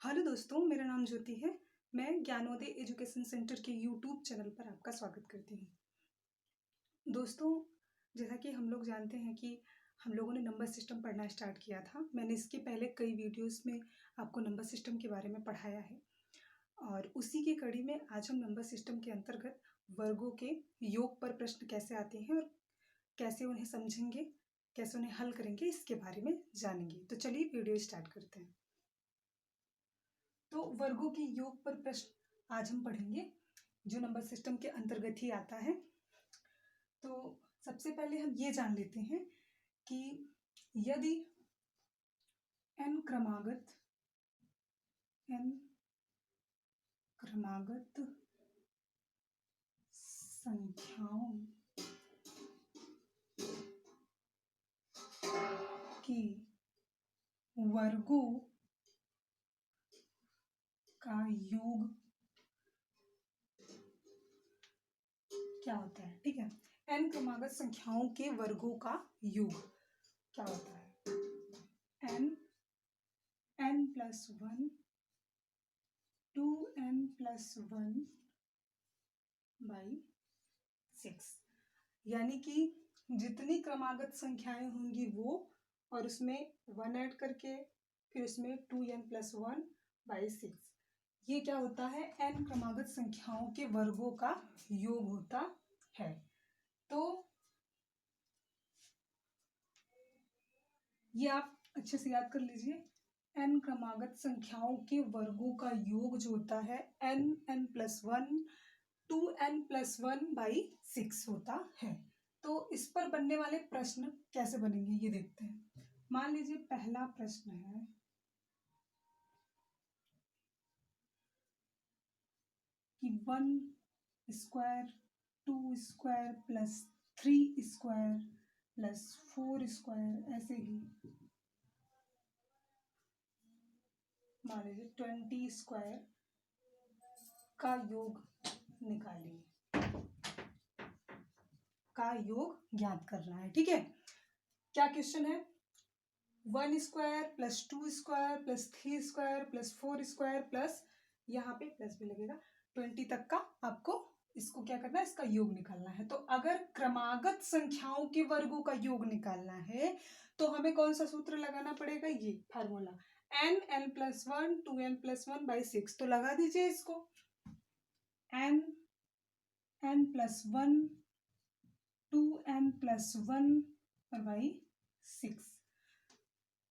Hello दोस्तों, मेरा नाम ज्योति है। मैं ज्ञानोदय एजुकेशन सेंटर के यूट्यूब चैनल पर आपका स्वागत करती हूँ। दोस्तों, जैसा कि हम लोग जानते हैं कि हम लोगों ने नंबर सिस्टम पढ़ना स्टार्ट किया था। मैंने इसके पहले कई वीडियोस में आपको नंबर सिस्टम के बारे में पढ़ाया है और उसी की कड़ी में आज हम नंबर सिस्टम के अंतर्गत वर्गों के योग पर प्रश्न कैसे आते हैं और कैसे उन्हें समझेंगे, कैसे उन्हें हल करेंगे, इसके बारे में जानेंगे। तो चलिए वीडियो स्टार्ट करते हैं। तो वर्गों के योग पर प्रश्न आज हम पढ़ेंगे, जो नंबर सिस्टम के अंतर्गत ही आता है। तो सबसे पहले हम ये जान लेते हैं कि यदि n क्रमागत संख्याओं की वर्गों का योग क्या होता है। ठीक है, n क्रमागत संख्याओं के वर्गों का योग क्या होता है। n+1 2n+1/6, यानी कि जितनी क्रमागत संख्याएं होंगी वो, और उसमें 1 ऐड करके फिर उसमें 2n+1/6, ये क्या होता है, n क्रमागत संख्याओं के वर्गों का योग होता है। तो ये आप अच्छे से याद कर लीजिए, n क्रमागत संख्याओं के वर्गों का योग जो होता है n+1 2n+1/6 होता है। तो इस पर बनने वाले प्रश्न कैसे बनेंगे ये देखते हैं। मान लीजिए पहला प्रश्न है कि 1² 2² +3² +4², ऐसे ही मान लीजिए 20² का योग निकालिए, का योग ज्ञात करना है। ठीक है, क्या क्वेश्चन है, 1² + 2² + 3² + 4² प्लस, यहाँ पे प्लस भी लगेगा, 20 तक का आपको इसको क्या करना है, इसका योग निकालना है। तो अगर क्रमागत संख्याओं के वर्गों का योग निकालना है तो हमें कौन सा सूत्र लगाना पड़ेगा, ये फार्मूला n+1 2n+1/6। तो लगा दीजिए इसको, n+1 2n+1/6,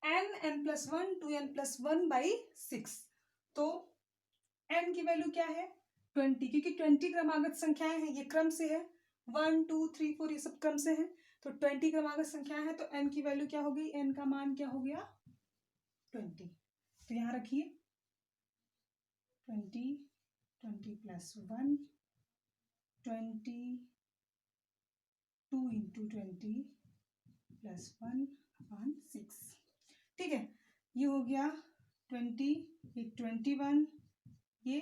n+1 2n+1/6। तो n की वैल्यू क्या है, 20, क्योंकि 20 क्रमागत संख्याएं हैं, ये क्रम से है, 1 2 3 4 ये सब क्रम से है। तो 20 क्रमागत संख्याएं हैं, तो n की वैल्यू क्या हो गई, n का मान क्या हो गया, 20। तो यहां रखिए 20 20+1 20 2 × 20+1/6। ठीक है, ये हो गया 20, ये 21, ये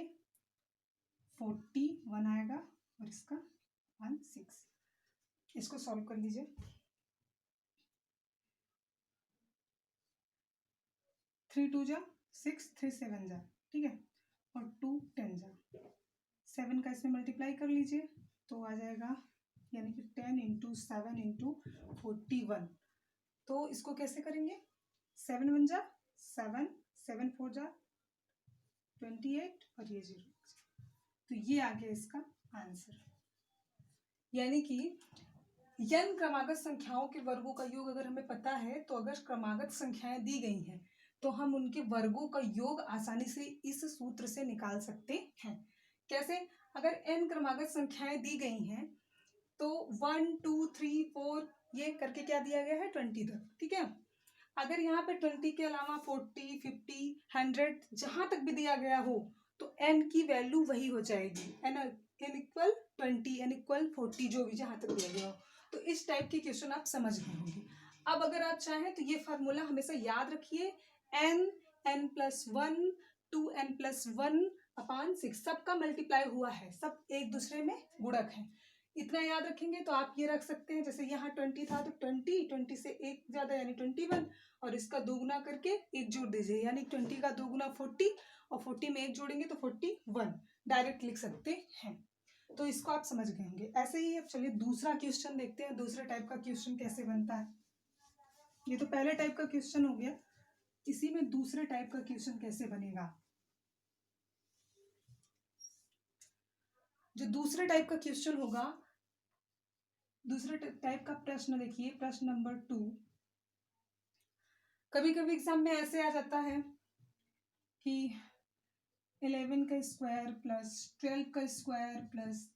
41 आएगा और इसका 16। इसको सॉल्व कर लीजिए। 3 2 जा 6, 3 7 जा, ठीक है, और 2 10 जा, 7 का इसमें मल्टीप्लाई कर लीजिए तो आ जाएगा, यानी कि 10 × 7 × 41। तो इसको कैसे करेंगे, 7 1 जा 7, 7 4 जा 28 और ये 0। तो ये आ गया इसका आंसर। यानी कि n क्रमागत संख्याओं के वर्गों का योग अगर हमें पता है, तो अगर क्रमागत संख्याएं दी गई हैं तो हम उनके वर्गों का योग आसानी से इस सूत्र से निकाल सकते हैं। कैसे, अगर n क्रमागत संख्याएं दी गई हैं तो 1 2 3 4 ये करके क्या दिया गया है, 20 तक। ठीक है, अगर यहाँ पे 20 के अलावा 40 50 100 जहां तक भी दिया गया हो तो n की वैल्यू वही हो जाएगी, n = 20, n = 40, जो भी जहां तक दिया गया हो। तो इस टाइप के क्वेश्चन आप समझ गए होंगे। अब अगर आप चाहें तो ये फार्मूला हमेशा याद रखिए, n+1 2n+1/6 सबका मल्टीप्लाई हुआ है, सब एक दूसरे में गुणक है, इतना याद रखेंगे तो आप ये रख सकते हैं, जैसे यहाँ 20 था तो 20 से एक ज़्यादा यानी 21, और इसका दोगुना करके एक जोड़ दीजिए, यानी 20 का दोगुना 40 और 40 में एक जोड़ेंगे तो 41 डायरेक्ट लिख सकते हैं। तो इसको आप समझ गए होंगे। ऐसे ही अब चलिए दूसरा क्वेश्चन देखते हैं, दूसरे टाइप का क्वेश्चन कैसे बनता है। ये तो पहले टाइप का क्वेश्चन हो गया, इसी में दूसरे टाइप का क्वेश्चन कैसे बनेगा। जो दूसरे टाइप का क्वेश्चन होगा, दूसरे टाइप का प्रश्न देखिए, प्रश्न नंबर 2। कभी कभी एग्जाम में ऐसे आ जाता है कि 11 का स्क्वायर प्लस 12 का स्क्वायर प्लस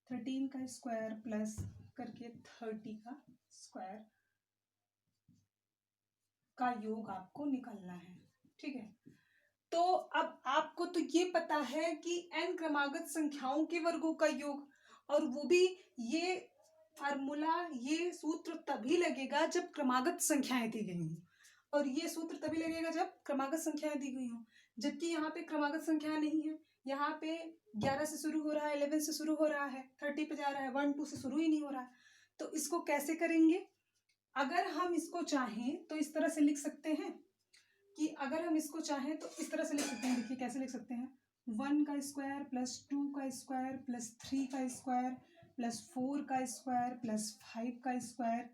13 का स्क्वायर प्लस करके 30 का स्क्वायर का योग आपको निकालना है, ठीक है। तो अब आपको तो ये पता है कि n क्रमागत संख्याओं के वर्गों का योग, और वो भी ये फार्मूला, ये सूत्र तभी लगेगा जब क्रमागत संख्याएं दी गई हों, और ये सूत्र तभी लगेगा जब क्रमागत संख्याएं दी गई हों। जबकि यहाँ पे क्रमागत संख्या नहीं है, यहाँ पे 11 से शुरू हो रहा है, 11 से शुरू हो रहा है, 30 पे जा रहा है, 1 2 से शुरू ही नहीं हो रहा है। तो इसको कैसे करेंगे? अगर हम इसको चाहें तो इस तरह से लिख सकते हैं कि अगर हम इसको चाहें तो इस तरह से लिख सकते हैं। देखिए कैसे लिख सकते हैं, 1 का स्क्वायर प्लस 2 का स्क्वायर प्लस 3 का स्क्वायर प्लस 4 का स्क्वायर प्लस 5 का स्क्वायर,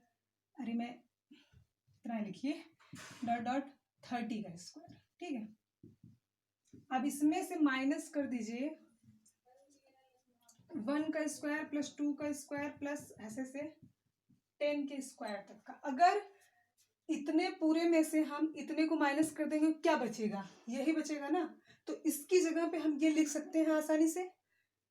अरे मैं इतना लिखिए, डॉट डॉट 30 का स्क्वायर, ठीक है। अब इसमें से माइनस कर दीजिए 1 का स्क्वायर प्लस 2 का स्क्वायर प्लस ऐसे से 10 के स्क्वायर तक का। अगर इतने पूरे में से हम इतने को माइनस कर देंगे, क्या बचेगा? यही बचेगा ना। तो इसकी जगह पे हम ये लिख सकते हैं, आसानी से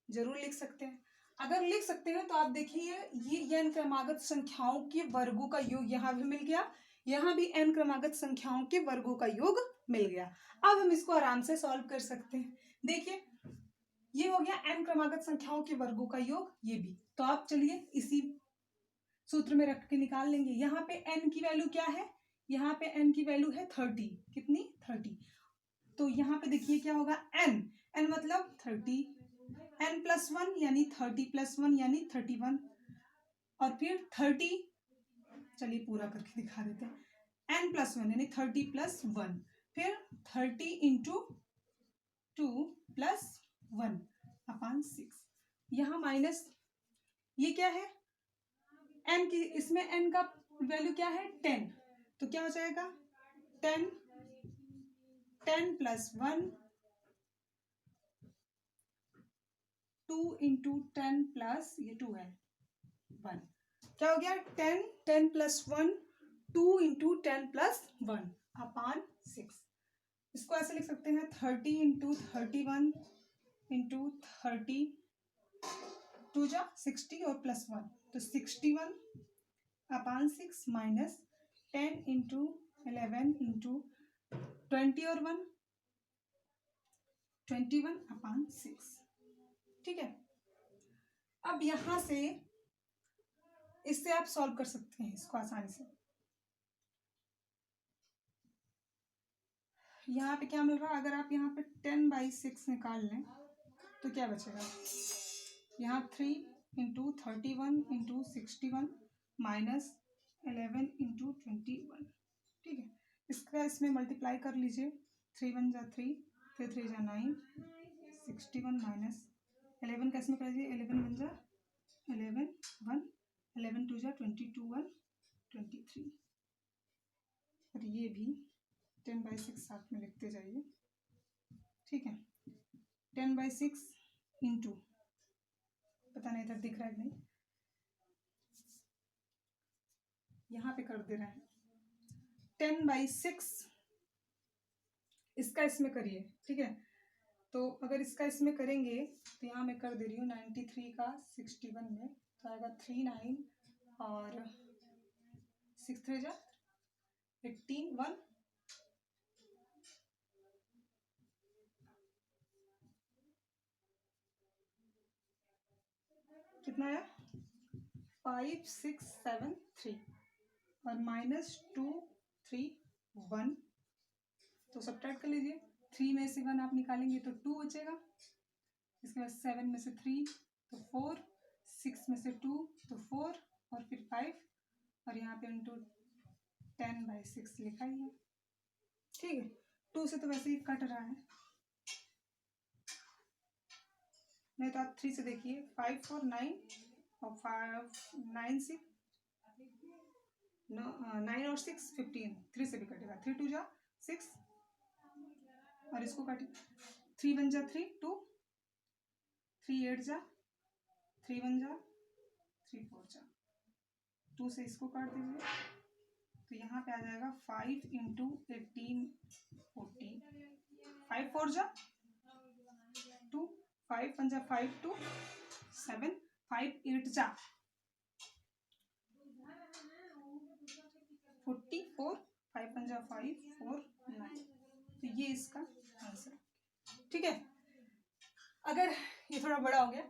जरूर लिख सकते हैं। अगर लिख सकते हैं तो आप देखिए, ये n क्रमागत संख्याओं के वर्गों का योग यहाँ भी मिल गया, यहाँ भी n क्रमागत संख्याओं के वर्गों का योग मिल गया। अब हम इसको आराम से सॉल्व कर सकते हैं। देखिए ये हो गया n क्रमागत संख्याओं के वर्गों का योग, ये भी। तो आप चलिए इसी सूत्र में रख के निकाल लेंगे। यहाँ पे n की वैल्यू क्या है? यहाँ पे n की वैल्यू है 30। कितनी? 30। तो यहाँ पे देखिए क्या होगा, n मतलब 30, n प्लस 1 यानी 30 प्लस 1 यानी 31, और फिर 30, चलिए पूरा करके दिखा देते हैं, n प्लस 1 यानी 30 प्लस 1, फिर 30 इंटू 2 प्लस 1 अपॉन 6। यहाँ माइनस, ये क्या है? n की, इसमें n का वैल्यू क्या है? 10। तो क्या हो जाएगा? 10 प्लस 1, 2 इंटू 10 प्लस, ये 2 है, 1। क्या हो गया? 10 प्लस 1, 2 इंटू 10 प्लस 1 अपॉन 6। इसको ऐसे लिख सकते हैं, 30 इंटू 31 इंटू 30, 2 जा 60 और प्लस 1, तो 61 अपॉन 6 माइनस 10 इंटू 11 इंटू 20 और 1, 21 अपॉन 6, ठीक है। अब यहां से इससे आप सॉल्व कर सकते हैं इसको आसानी से। यहाँ पे क्या मिल रहा है? अगर आप यहाँ पे 10/6 निकाल लें तो क्या बचेगा? यहाँ 3 इंटू 31 इंटू 61 माइनस 11 इंटू 21, ठीक है। इसका इसमें मल्टीप्लाई कर लीजिए, 3 1 जा 3, फिर 3 जा 9, 61 माइनस 11 का इसमें कर लीजिए, 11 1 जा 11, 1, 11 2 जा 22, 1 23, और ये भी 10/6 साथ में लिखते जाइए, ठीक है। 10/6 इंटू, पता नहीं इधर दिख रहा है नहीं, यहाँ पे कर दे रहे हैं, 10/6 इसका इसमें करिए, ठीक है। तो अगर इसका इसमें करेंगे तो यहाँ मैं कर दे रही हूँ 93 का 61 में, तो आएगा 39 और 6 3 जा 18, 1, कितना है? 5 6 7 3 और माइनस 2 3 1, तो सब्ट्रैक्ट कर लीजिए, 3 में से 1 आप निकालेंगे तो 2 बचेगा, इसके बाद 7 में से 3 तो 4, 6 में से 2 तो 4 और फिर 5 और यहाँ पे इंटू 10/6 लिखा ही है। ठीक है, 2 से तो वैसे ही कट रहा है, नहीं तो आप 3 से देखिए, 5 4 9 और 5 9 6 9 और 6 15, 3 से भी कटेगा, 3 2 जा 6 और इसको काटिए, 3 1 जा 3 2, 3 8 जा 3 1 जा 3 4 जा 2 से इसको काट दीजिए, तो यहाँ पे आ जाएगा 5 इंटू 18 14, 5 4 जा 2, 5 1 जा 5 2 7, 5 8 जा 44, 5 1 जा 5 4 9, तो ये इसका आंसर। ठीक है, अगर ये थोड़ा बड़ा हो गया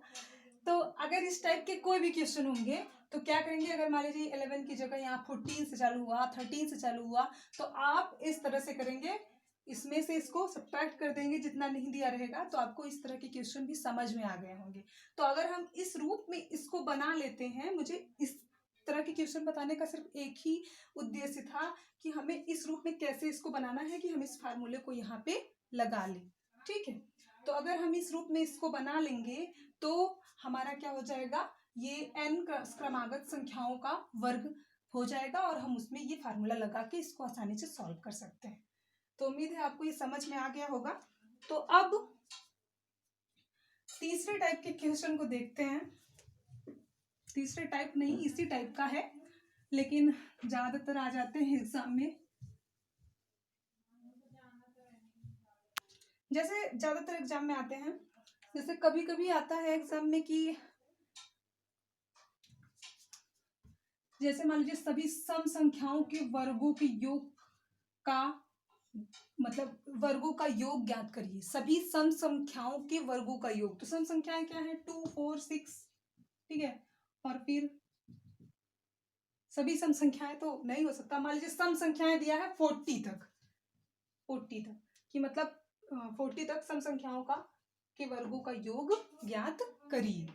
तो अगर इस टाइप के कोई भी क्वेश्चन होंगे तो क्या करेंगे, अगर मान लीजिए 11 की जगह यहाँ 14 से चालू हुआ, 13 से चालू हुआ, तो आप इस तरह से करेंगे, इसमें से इसको सब्ट्रैक्ट कर देंगे जितना नहीं दिया रहेगा, तो आपको इस तरह के क्वेश्चन भी समझ में आ गए होंगे। तो अगर हम इस रूप में इसको बना लेते हैं, मुझे इस तरह के क्वेश्चन बताने का सिर्फ एक ही उद्देश्य था कि हमें इस रूप में कैसे इसको बनाना है कि हम इस फार्मूले को यहाँ पे लगा लें। ठीक है, तो अगर हम इस रूप में इसको बना लेंगे तो हमारा क्या हो जाएगा, ये n क्रमागत संख्याओं का वर्ग हो जाएगा और हम उसमें ये फार्मूला लगा के इसको आसानी से सॉल्व कर सकते हैं। तो उम्मीद है आपको ये समझ में आ गया होगा। तो अब तीसरे टाइप के क्वेश्चन को देखते हैं। तीसरे टाइप नहीं, इसी टाइप का है, लेकिन ज्यादातर आ जाते हैं एग्जाम में। जैसे ज्यादातर एग्जाम में आते हैं, जैसे कभी कभी आता है एग्जाम में कि जैसे मान लीजिए सभी सम संख्याओं के वर्गों के योग का मतलब वर्गों का योग ज्ञात करिए। सभी सम संख्याओं के वर्गों का योग, तो सम संख्याएं क्या है, 2 4 6, ठीक है, और फिर सभी सम संख्याएं तो नहीं हो सकता, मान लीजिए सम संख्याएं दिया है 40 तक, 40 तक कि मतलब 40 तक सम संख्याओं का के वर्गों का योग ज्ञात करिए।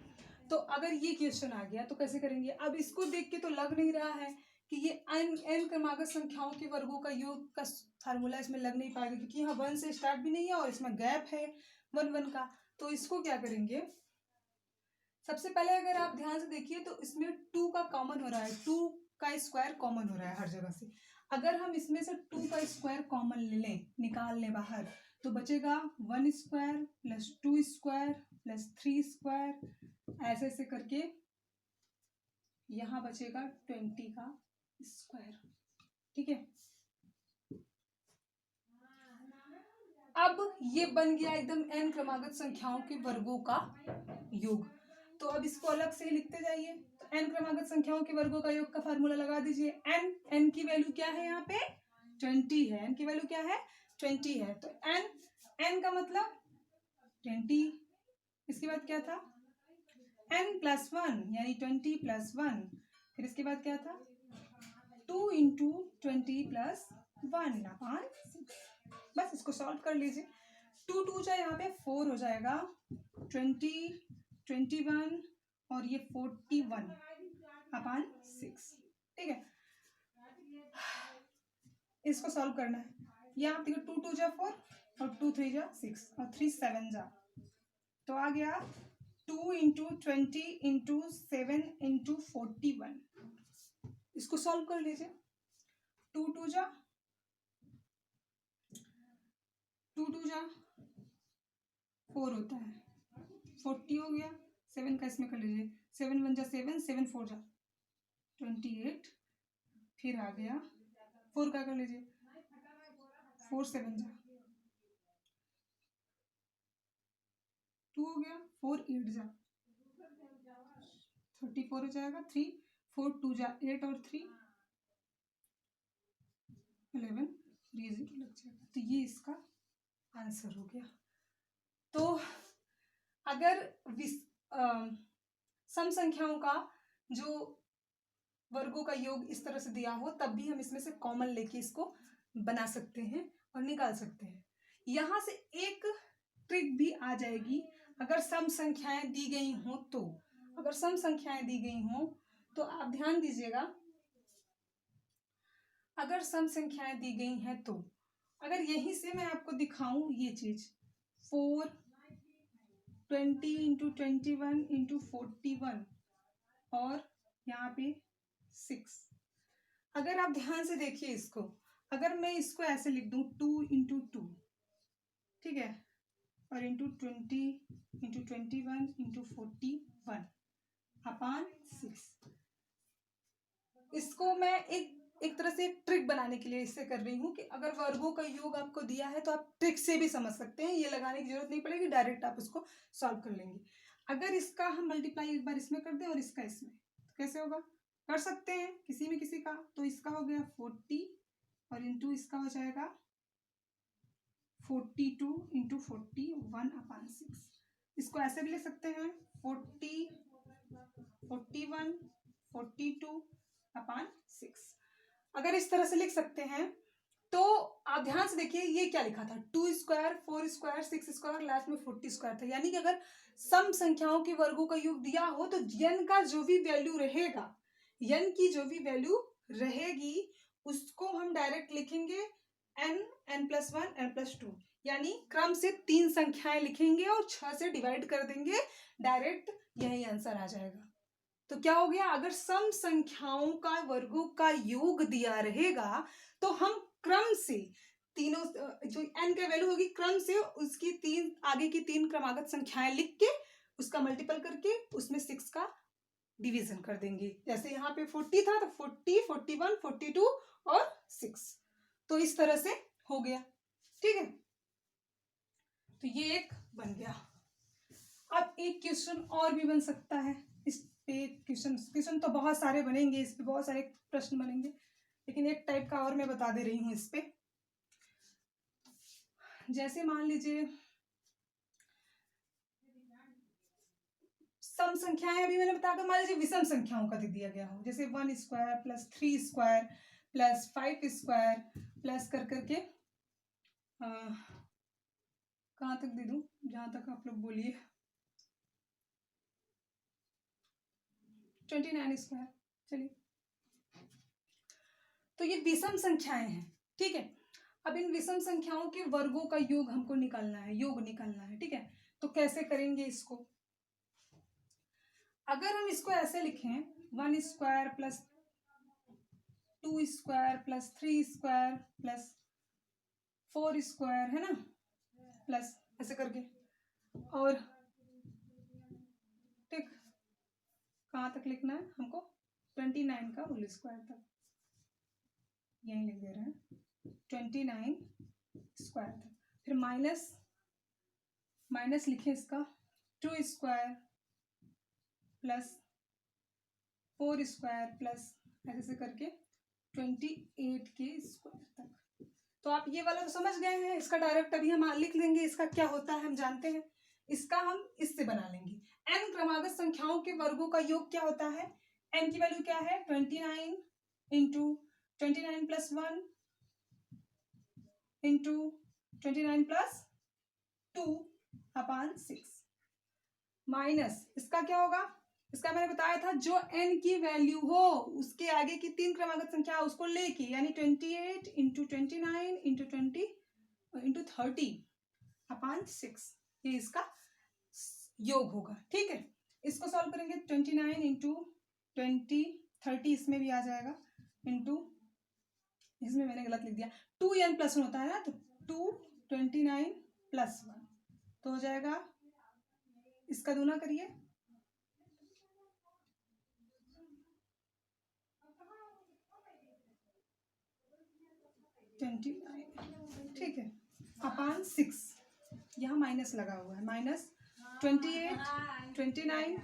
तो अगर ये क्वेश्चन आ गया तो कैसे करेंगे, अब इसको देख के तो लग नहीं रहा है कि ये n क्रमागत संख्याओं के वर्गों का योग का फार्मूला इसमें लग नहीं पाएगा, क्योंकि यहाँ 1 से स्टार्ट भी नहीं है और इसमें गैप है 1 1 का। तो इसको क्या करेंगे, सबसे पहले अगर आप ध्यान से देखिए तो इसमें 2 का कॉमन हो रहा है, 2 का स्क्वायर कॉमन हो रहा है हर जगह से। अगर हम इसमें से 2 का स्क्वायर कॉमन ले लें, निकाल लें बाहर, तो बचेगा 1 square plus 2 square plus 3 square, ऐसे ऐसे करके यहाँ बचेगा 20 का स्क्वायर। ठीक है, अब ये बन गया एकदम n क्रमागत संख्याओं के वर्गों का योग। तो अब इसको अलग से लिखते जाइए, तो n क्रमागत संख्याओं के वर्गों का योग का फार्मूला लगा दीजिए। n की वैल्यू क्या है, यहाँ पे 20 है, n की वैल्यू क्या है 20 है, तो n का मतलब 20, इसके बाद क्या था n प्लस 1 यानी 20 प्लस 1, फिर इसके बाद क्या था 2 इंटू 20 प्लस 1 अपॉन 6। बस इसको सॉल्व कर लीजिए, 2 2 जाए यहाँ पे 4 हो जाएगा, 20 21 और ये 41 अपॉन 6। ठीक है, इसको सॉल्व करना है, यहाँ देखो 2 2 जा 4 और 2 3 जा 6 और 3 7 जा, तो आ गया 2 इंटू 20 इंटू 7 इंटू 41। इसको सॉल्व कर लीजिए, 2 2 जा 4 होता है, 40 हो गया, 7 का इसमें कर लीजिए, 7 1 जा 7, 7 4 जा 28, फिर आ गया 4 का कर लीजिए, 4 7 जा 2 हो गया, 4 8 जा 34 हो जाएगा, 3 4 2 जा 8 और 3 11, ये लग जाएगा, तो ये इसका आंसर हो गया। तो अगर सम संख्याओं का जो वर्गों का योग इस तरह से दिया हो, तब भी हम इसमें से कॉमन लेके इसको बना सकते हैं और निकाल सकते हैं। यहाँ से एक ट्रिक भी आ जाएगी, अगर सम संख्याएं दी गई हो तो अगर सम संख्याएं दी गई हों तो आप ध्यान दीजिएगा, अगर सम संख्याएं दी गई हैं तो अगर यहीं से मैं आपको दिखाऊं ये चीज 4 20 इंटू 21 इंटू 41 और यहाँ पे 6, अगर आप ध्यान से देखिए इसको, अगर मैं इसको ऐसे लिख दूं 2 इंटू 2, ठीक है, और इंटू 20 इंटू 21 इंटू 41 अपान 6, इसको मैं एक तरह से ट्रिक बनाने के लिए इससे कर रही हूँ कि अगर वर्गों का योग आपको दिया है तो आप ट्रिक से भी समझ सकते हैं, ये लगाने की जरूरत नहीं पड़ेगी, डायरेक्ट आप उसको सॉल्व कर लेंगे। अगर इसका हम मल्टीप्लाई एक बार इसमें कर दें और इसका इसमें, तो कैसे होगा, कर सकते हैं किसी में किसी का, तो इसका हो गया 40 और इंटू इसका हो जाएगा 42 इंटू 41 अपान 6, इसको ऐसे भी लिख सकते हैं 40 41 42 अपान 6, अगर इस तरह से लिख सकते हैं तो आप ध्यान से देखिए ये क्या लिखा था, 2 स्क्वायर 4 स्क्वायर 6 स्क्वायर लास्ट में 40 स्क्वायर था, यानी कि अगर सम संख्याओं के वर्गों का योग दिया हो तो n का जो भी वैल्यू रहेगा, n की जो भी वैल्यू रहेगी उसको हम डायरेक्ट लिखेंगे n प्लस 1 n प्लस 2, यानी क्रम से 3 संख्याएं लिखेंगे और 6 से डिवाइड कर देंगे, डायरेक्ट यही आंसर आ जाएगा। तो क्या हो गया, अगर सम संख्याओं का वर्गों का योग दिया रहेगा तो हम क्रम से तीनों जो n का वैल्यू होगी क्रम से उसकी आगे की 3 क्रमागत संख्याएं लिख के उसका मल्टीपल करके उसमें 6 का डिवीजन कर देंगे। जैसे यहाँ पे 40 था तो 40 41 42 और 6, तो इस तरह से हो गया, ठीक है। तो ये एक बन गया। अब एक क्वेश्चन और भी बन सकता है, इस पे क्वेश्चन तो बहुत सारे बनेंगे, इस पे बहुत सारे प्रश्न बनेंगे, लेकिन एक टाइप का और मैं बता दे रही हूँ इस पे। जैसे मान लीजिए सम संख्याएं अभी मैंने बताया, मान लीजिए विषम संख्याओं का दिया गया हो, जैसे 1 square plus 3 square plus 5 square plus कर करके कहाँ तक दे दूं, जहां तक आप लोग बोलिए 29 स्क्वायर, चलिए, तो ये विषम संख्याएं हैं, ठीक है। अब इन विषम संख्याओं के वर्गों का योग हमको निकालना है, योग निकालना है, ठीक है। तो कैसे करेंगे इसको, अगर हम इसको ऐसे लिखें 1 square plus 2 square plus 3 square plus 4 square, है ना, प्लस ऐसे करके, और ठीक कहाँ तक लिखना है हमको, 29 का होल स्क्वायर तक, यही लिख दे रहे हैं 29 स्क्वायर तक, फिर माइनस लिखे इसका 2 स्क्वायर प्लस 4 स्क्वायर प्लस ऐसे करके 28 के स्क्वायर तक। तो आप ये वाला तो समझ गए हैं, इसका डायरेक्ट अभी हम लिख लेंगे, इसका क्या होता है हम जानते हैं, इसका हम इससे बना लेंगे। n क्रमागत संख्याओं के वर्गों का योग क्या होता है, n की वैल्यू क्या है 29 इंटू 29 प्लस 1 इंटू 29 प्लस 2 अपान 6, माइनस इसका क्या होगा, इसका मैंने बताया था जो n की वैल्यू हो उसके आगे की 3 क्रमागत संख्या उसको लेके, यानी 28 इंटू 29 इंटू 20 इंटू 30 अपान 6, ये इसका योग होगा, ठीक है। इसको सॉल्व करेंगे 29 इंटू 20 30 इसमें भी आ जाएगा, इंटू इसमें मैंने गलत लिख दिया 2n प्लस 1 होता है ना, तो 2 29 प्लस 1 तो हो जाएगा, इसका दूना करिए 29, ठीक है, अपान 6, यहाँ माइनस लगा हुआ है, माइनस 28 29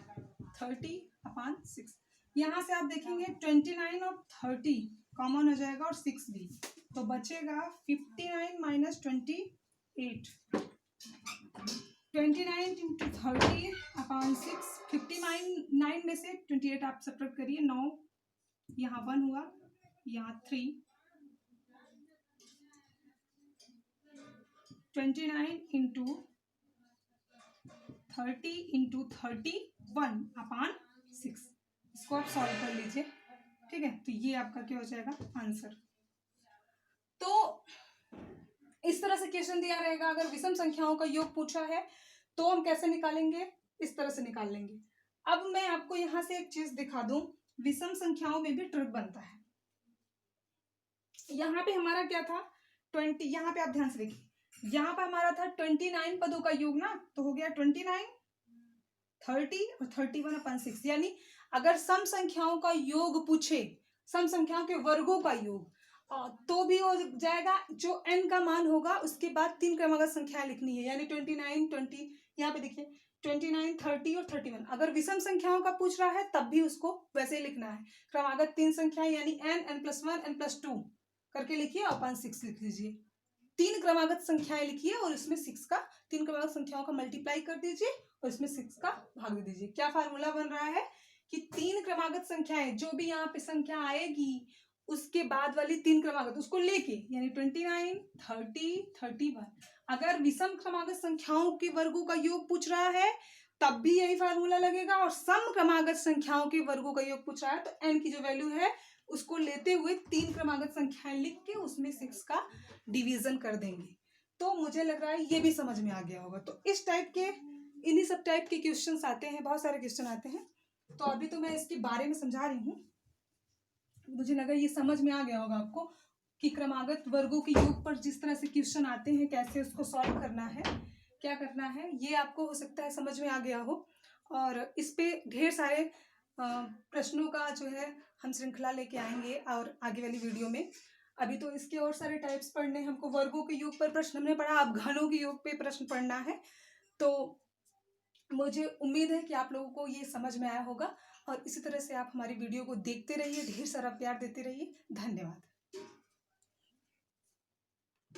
30 अपान 6, यहाँ से आप देखेंगे 29 और 30 कॉमन हो जाएगा और 6 भी, तो बचेगा 59 माइनस 28, 29 इंटू 30 अपान 6, 59 में से 28 आप सब्ट्रैक्ट करिए, 9 यहाँ 1 हुआ, यहाँ 3, 29 इंटू 30 इंटू 31 अपान 6। इसको आप सॉल्व कर लीजिए, ठीक है। तो ये आपका क्या हो जाएगा आंसर। तो इस तरह से क्वेश्चन दिया रहेगा, अगर विषम संख्याओं का योग पूछा है तो हम कैसे निकालेंगे, इस तरह से निकाल लेंगे। अब मैं आपको यहां से एक चीज दिखा दूं, विषम संख्याओं में भी ट्रिक बनता है। यहाँ पे हमारा क्या था 20, यहाँ पे आप ध्यान से देखिए, यहाँ पे हमारा था 29 पदों का योग ना, तो हो गया 29, 30 और 31/6। यानी अगर सम संख्याओं का योग पूछे, सम संख्याओं के वर्गों का योग, तो भी हो जाएगा। जो n का मान होगा उसके बाद 3 क्रमागत संख्याएं लिखनी है, यानी 29, 20, यहाँ पे देखिए 29, 30 और 31। अगर विषम संख्याओं का पूछ रहा है तब भी उसको वैसे ही लिखना है, क्रमागत 3 संख्याएं यानी n, n+1, n+2 करके लिखिए और 5, 6 लिख लीजिए। 3 क्रमागत संख्याएं लिखिए और इसमें 6 का, 3 क्रमागत संख्याओं का मल्टीप्लाई कर दीजिए और इसमें 6 का भाग दे दीजिए। क्या फार्मूला बन रहा है कि 3 क्रमागत संख्याएं, जो भी यहाँ पे संख्या आएगी उसके बाद वाली 3 क्रमागत उसको लेके, यानी 29, 30, 31। अगर विषम क्रमागत संख्याओं के वर्गों का योग पूछ रहा है तब भी यही फार्मूला लगेगा, और सम क्रमागत संख्याओं के वर्गों का योग पूछ रहा है तो n की जो वैल्यू है उसको लेते हुए 3 क्रमागत संख्याएं लिख के उसमें 6 का डिवीजन कर देंगे। तो मुझे लग रहा है ये भी समझ में आ गया होगा। तो इस टाइप के, इन्हीं सब टाइप के क्वेश्चंस आते हैं, बहुत सारे क्वेश्चन आते हैं। तो अभी तो मैं इसके बारे में समझा रही हूँ, मुझे लगा ये समझ में आ गया होगा आपको कि क्रमागत वर्गों के योग पर जिस तरह से क्वेश्चन आते हैं कैसे उसको सॉल्व करना है, क्या करना है, ये आपको हो सकता है समझ में आ गया हो। और इस पे ढेर सारे प्रश्नों का जो है हम श्रृंखला लेके आएंगे और आगे वाली वीडियो में। अभी तो इसके और सारे टाइप्स पढ़ने हैं हमको। वर्गों के योग पर प्रश्न हमने पढ़ा, अब घनों के योग पे प्रश्न पढ़ना है। तो मुझे उम्मीद है कि आप लोगों को ये समझ में आया होगा, और इसी तरह से आप हमारी वीडियो को देखते रहिए, ढेर सारा प्यार देते रहिए। धन्यवाद।